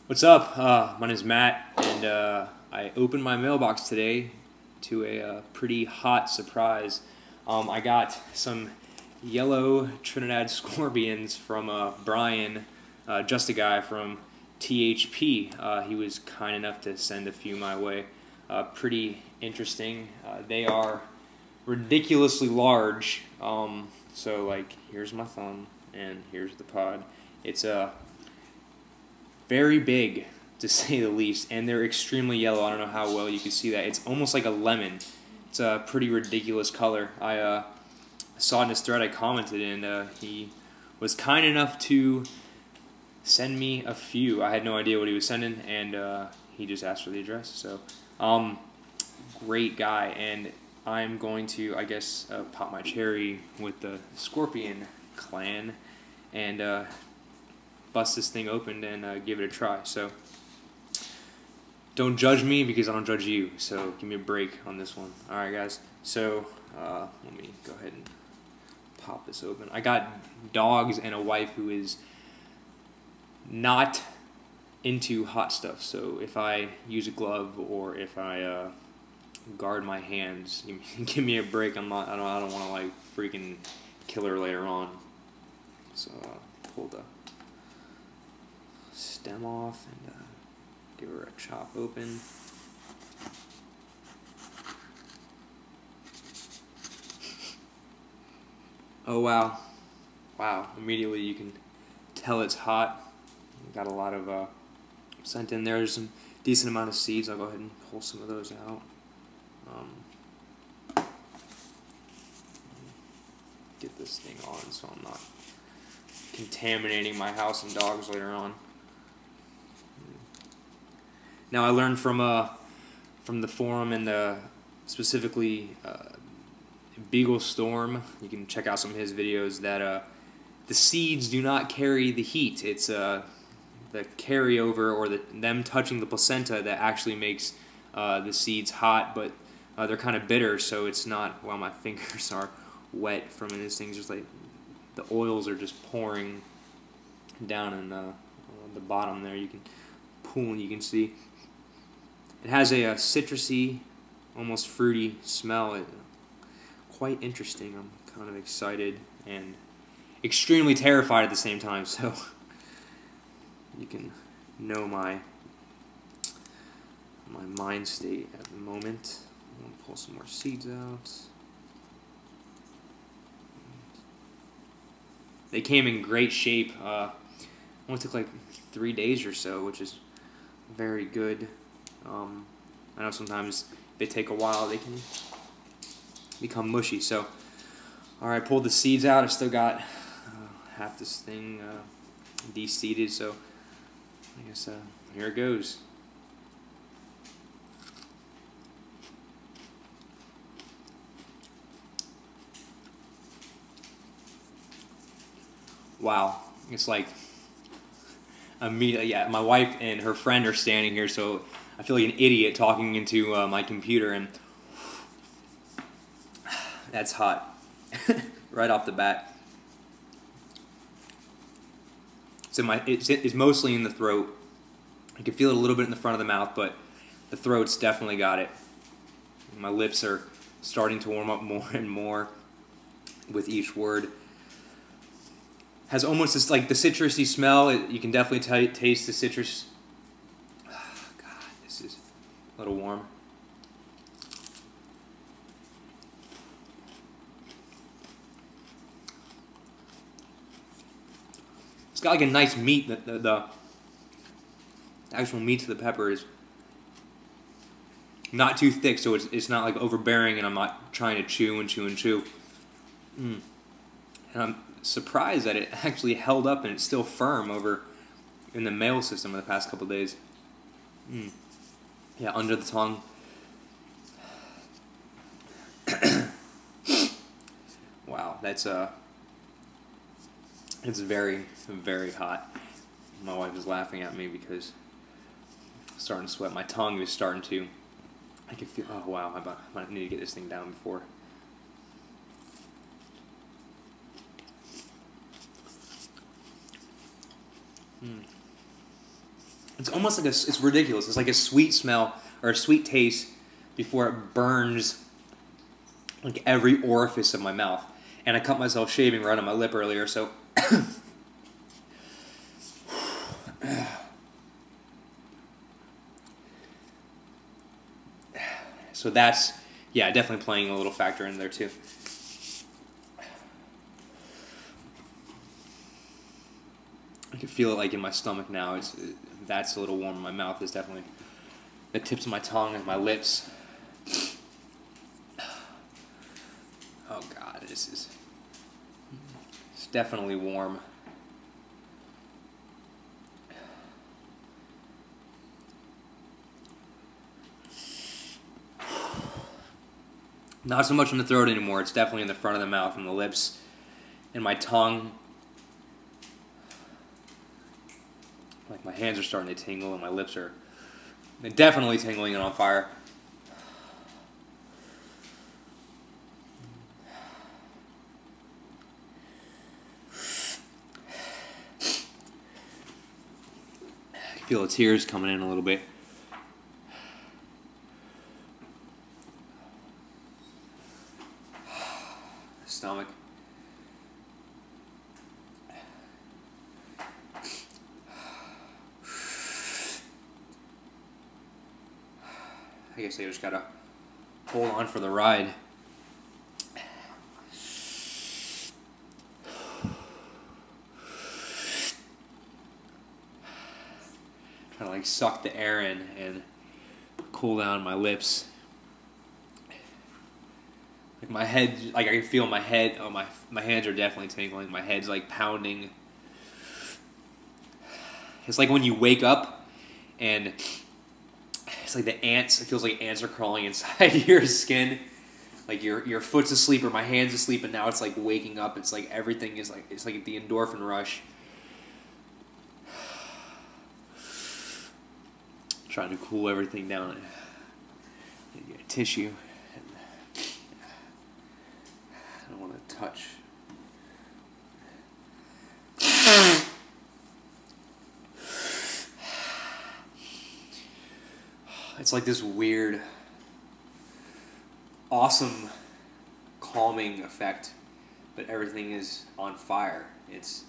What's up? My name is Matt, and I opened my mailbox today to a pretty hot surprise. I got some yellow Trinidad scorpions from Brian, just a guy from THP. He was kind enough to send a few my way. Pretty interesting. They are ridiculously large. So like, here's my thumb, and here's the pod. It's very big, to say the least, and they're extremely yellow. I don't know how well you can see that. It's almost like a lemon. It's a pretty ridiculous color. I saw in his thread, I commented, and he was kind enough to send me a few. I had no idea what he was sending, and he just asked for the address. So, great guy, and I'm going to, I guess, pop my cherry with the Scorpion clan, and bust this thing open and give it a try. So don't judge me because I don't judge you, so give me a break on this one. Alright guys, so let me go ahead and pop this open. I got dogs and a wife who is not into hot stuff, so if I use a glove or if I guard my hands, give me a break. I don't want to like freaking kill her later on. So pull the stem off and give her a chop open. Oh wow, wow, immediately you can tell it's hot. Got a lot of scent in there. There's some decent amount of seeds. I'll go ahead and pull some of those out. Get this thing on so I'm not contaminating my house and dogs later on. Now I learned from the forum and specifically Beagle Storm. You can check out some of his videos that the seeds do not carry the heat. It's the carryover or them touching the placenta that actually makes the seeds hot, but they're kind of bitter, so it's not. Well, my fingers are wet from this thing. Just like the oils are just pouring down in the bottom there. You can pull and you can see. It has a citrusy, almost fruity smell. Quite interesting. I'm kind of excited and extremely terrified at the same time. So you can know my mind state at the moment. I'm gonna pull some more seeds out. They came in great shape. Only took like 3 days or so, which is very good. I know sometimes they take a while, they can become mushy. So, alright, pulled the seeds out. I still got half this thing de-seeded, so I guess here it goes. Wow, it's like immediately. Yeah, my wife and her friend are standing here, so I feel like an idiot talking into my computer, and that's hot right off the bat. So it's mostly in the throat. I can feel it a little bit in the front of the mouth, but the throat's definitely got it. My lips are starting to warm up more and more with each word. Has almost this, like, the citrusy smell. You can definitely taste the citrus. Oh, God, this is a little warm. It's got like a nice meat. The actual meat to the pepper is not too thick, so it's not like overbearing, and I'm not trying to chew and chew and chew. And I'm surprised that it actually held up and it's still firm over in the mail system in the past couple days. Yeah, under the tongue. Wow, that's it's very, very hot. My wife is laughing at me because I'm starting to sweat. My tongue is starting to. I can feel. Oh wow, I might need to get this thing down before. It's almost like it's ridiculous. It's like a sweet smell or a sweet taste before it burns like every orifice of my mouth. And I cut myself shaving right on my lip earlier, so so that's, yeah, definitely playing a little factor in there too. I can feel it like in my stomach now. That's a little warm. My mouth is definitely, the tips of my tongue and my lips. Oh God, it's definitely warm. Not so much in the throat anymore. It's definitely in the front of the mouth and the lips and my tongue. Like my hands are starting to tingle and my lips are definitely tingling and on fire. I can feel the tears coming in a little bit. Stomach. I guess I just gotta hold on for the ride. Trying to like suck the air in and cool down my lips. Like my head, like I can feel my head. Oh, my hands are definitely tingling. My head's like pounding. It's like when you wake up and it's like the ants. It feels like ants are crawling inside your skin. Like your foot's asleep or my hand's asleep, and now it's like waking up. It's like everything is like, it's like the endorphin rush. Trying to cool everything down. Get a tissue. I don't want to touch. It's like this weird, awesome, calming effect, but everything is on fire. It's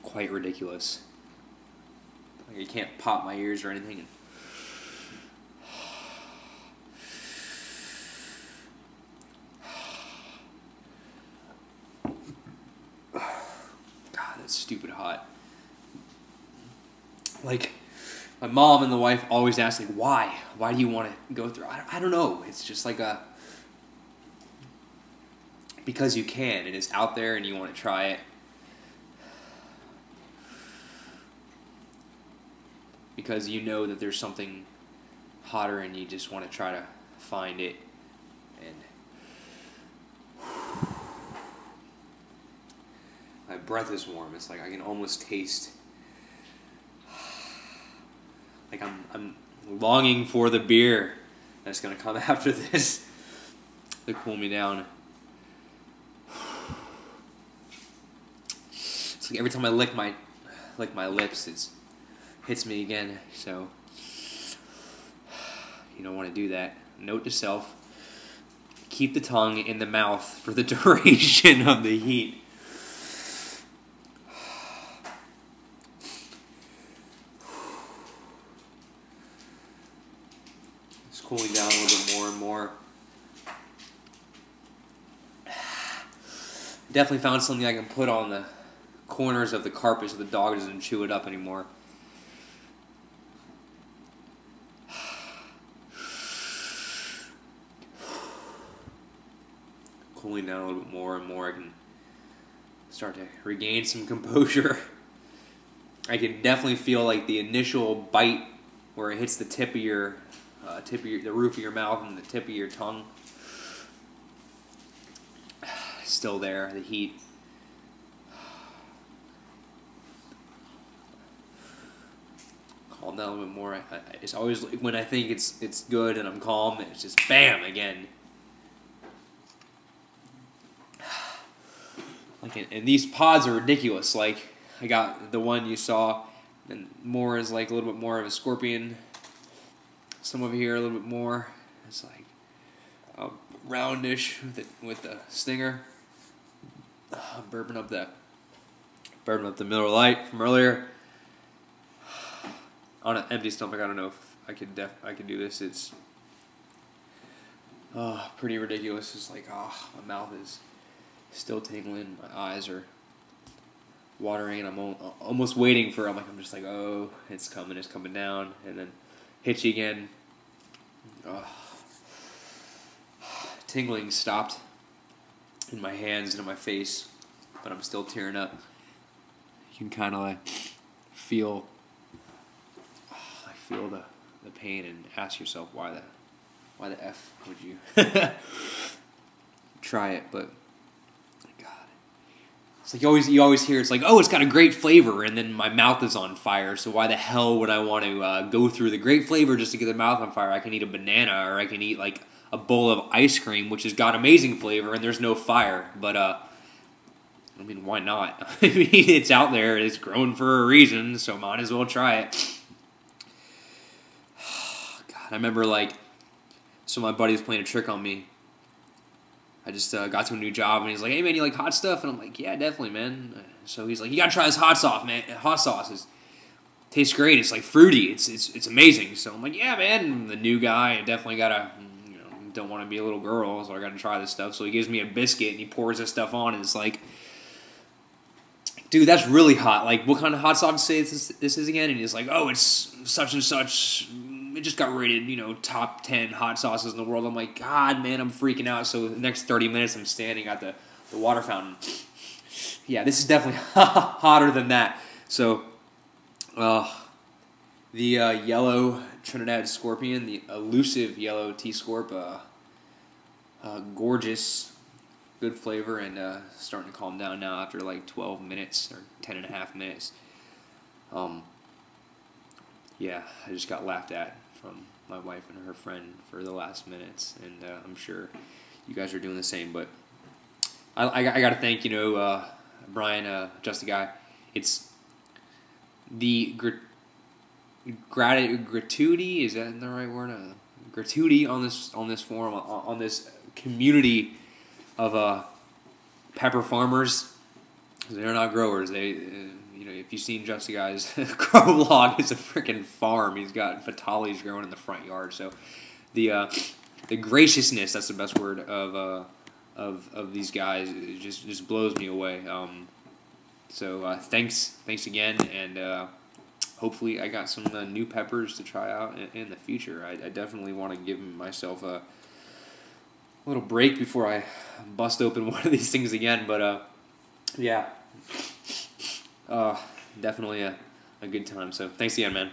quite ridiculous. Like you can't pop my ears or anything. God, that's stupid hot. Like, my mom and the wife always ask, like, why? Why do you want to go through? I don't know. It's just like because you can, and it's out there and you want to try it. Because you know that there's something hotter and you just want to try to find it. And my breath is warm. It's like I can almost taste, like I'm longing for the beer that's going to come after this to cool me down. It's like every time I lick my lips, it hits me again. So you don't want to do that. Note to self: keep the tongue in the mouth for the duration of the heat. It's cooling down a little bit more and more. Definitely found something I can put on the corners of the carpet so the dog doesn't chew it up anymore. Cooling down a little bit more and more, I can start to regain some composure. I can definitely feel like the initial bite where it hits the tip of your, the roof of your mouth and the tip of your tongue. Still there, the heat. Calm down a little bit more. It's always when I think it's good and I'm calm, it's just bam again. Like, and these pods are ridiculous. Like, I got the one you saw And more is like a little bit more of a scorpion. Some over here a little bit more. It's like roundish with the stinger. Burping up the Miller Lite from earlier. On an empty stomach, I don't know if I could do this. It's pretty ridiculous. It's like my mouth is still tingling. My eyes are watering, and I'm almost waiting for. I'm just like, oh, it's coming down, and then hit you again. Tingling stopped in my hands and in my face, but I'm still tearing up. You can kind of like feel the pain and ask yourself why the F would you try it? But God, it's like you always hear it's like, oh, it's got a great flavor, and then my mouth is on fire. So why the hell would I want to go through the great flavor just to get the mouth on fire? I can eat a banana, or I can eat like a bowl of ice cream, which has got amazing flavor, and there's no fire. But I mean, why not? I mean, it's out there. It's grown for a reason, so might as well try it. God, I remember so my buddy was playing a trick on me. I just got to a new job, and he's like, hey, man, you like hot stuff? And I'm like, yeah, definitely, man. So he's like, you got to try this hot sauce, man. Hot sauce tastes great. It's like fruity. It's amazing. So I'm like, yeah, man. And the new guy, I definitely got to, don't want to be a little girl, so I got to try this stuff. So he gives me a biscuit, and he pours this stuff on, and it's like, dude, that's really hot. Like, what kind of hot sauce say this is again? And he's like, oh, it's such and such. It just got rated, top 10 hot sauces in the world. I'm like, God, man, I'm freaking out. So the next 30 minutes, I'm standing at the water fountain. Yeah, this is definitely hotter than that. So, the yellow Trinidad Scorpion, the elusive yellow TSCORP, gorgeous, good flavor, and starting to calm down now after like 12 minutes or 10 and a half minutes. Yeah, I just got laughed at from my wife and her friend for the last minutes, and I'm sure you guys are doing the same. But I got to thank Brian, just a guy. It's the gratuity, is that the right word? Gratuity on this forum, on this community of pepper farmers. They're not growers. They if you've seen Just a Guy's grow log, it's a freaking farm. He's got Vitalis growing in the front yard. So the graciousness, that's the best word, of these guys, it just blows me away. So thanks again, and hopefully I got some new peppers to try out in the future. I definitely want to give myself a little break before I bust open one of these things again. But yeah, definitely a good time. So thanks again, man.